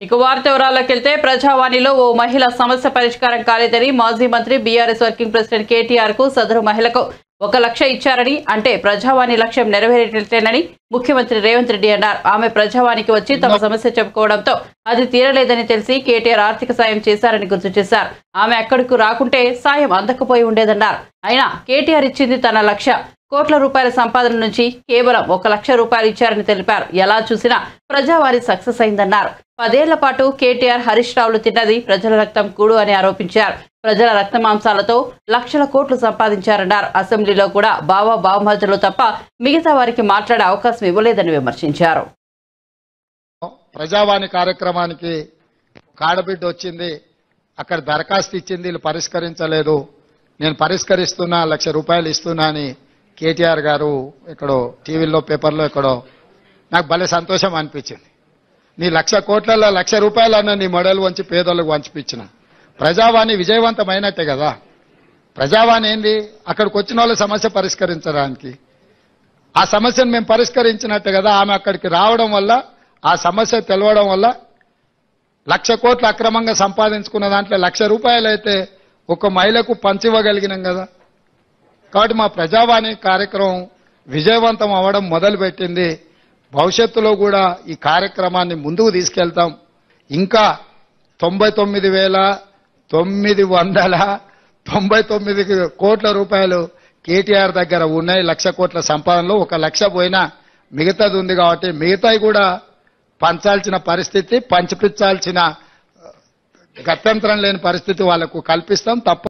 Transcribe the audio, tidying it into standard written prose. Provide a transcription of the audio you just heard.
ఇక వార్త వివరాల్లోకి వెళ్తే ప్రజావాణిలో ఓ మహిళ సమస్య పరిష్కారం కాలేదని మాజీ మంత్రి బీఆర్ఎస్ వర్కింగ్ ప్రెసిడెంట్ కేటీఆర్ కు సదరు మహిళకు 1 లక్ష ఇచ్చారని అంటే ప్రజావాణి లక్ష్యం నెరవేరేటట్లేనని ముఖ్యమంత్రి రేవంత్ రెడ్డి అన్నారు. ఆమె ప్రజావాణికి వచ్చి తమ సమస్య చెప్పుకోవడంతో అది తీరలేదని తెలిసి కేటీఆర్ ఆర్థిక సాయం చేశారని గుర్తు చేశారు. ఆమె అక్కడకు రాకుంటే సాయం అందకపోయి ఉండేదన్నారు. అయినా కేటీఆర్ ఇచ్చింది తన 1 లక్ష కోట్ల రూపాయల సంపాదన నుంచి కేవలం 1 లక్ష రూపాయలు ఇచ్చారని తెలిపారు. ఎలా చూసినా ప్రజావాణి సక్సెస్ అయిందన్నారు. 10 ఏళ్ల పాటు కేటీఆర్ హరీష్ రావులు తిన్నది ప్రజల రక్తం కూడు అని ఆరోపించారు. ప్రజల రక్త మాంసాలతో లక్షల కోట్లు సంపాదించారన్నారు. అసెంబ్లీలో కూడా బావమర్దులు తప్ప మిగతా వారికి మాట్లాడే అవకాశం ఇవ్వలేదని విమర్శించారు. ప్రజావాణి కార్యక్రమానికి కాడబిడ్డ వచ్చింది, అక్కడ దరఖాస్తు ఇచ్చింది, వీళ్ళు పరిష్కరించలేదు, నేను పరిష్కరిస్తున్నా 1 లక్ష రూపాయలు ఇస్తున్నా అని కేటీఆర్ గారు ఎక్కడో టీవీలో పేపర్లో ఎక్కడో నాకు భలే సంతోషం అనిపించింది. నీ 1 లక్ష కోట్లలో 1 లక్ష రూపాయలన్నా నీ మొడలు వంచి పేదోళ్ళకు వంచిపించిన ప్రజావాణి విజయవంతమైనట్టే కదా. ప్రజావాణి ఏంది, అక్కడికి వచ్చిన వాళ్ళ సమస్య పరిష్కరించడానికి, ఆ సమస్యను మేము పరిష్కరించినట్టే కదా. ఆమె అక్కడికి రావడం వల్ల, ఆ సమస్య తెలవడం వల్ల 1 లక్ష కోట్లు అక్రమంగా సంపాదించుకున్న దాంట్లో 1 లక్ష రూపాయలు అయితే ఒక మహిళకు పంచివ్వగలిగినాం కదా. కాబట్టి మా ప్రజావాణి కార్యక్రమం విజయవంతం అవ్వడం మొదలుపెట్టింది. భవిష్యత్తులో కూడా ఈ కార్యక్రమాన్ని ముందుకు తీసుకెళ్తాం. ఇంకా 99,999 కోట్ల రూపాయలు కేటీఆర్ దగ్గర ఉన్నాయి. 1 లక్ష కోట్ల సంపాదనలో 1 లక్ష పోయినా మిగతాది ఉంది కాబట్టి మిగతాయి కూడా పంచాల్సిన పరిస్థితి, పంచిపించాల్సిన గత్యంతరం లేని పరిస్థితి వాళ్లకు కల్పిస్తాం. తప్ప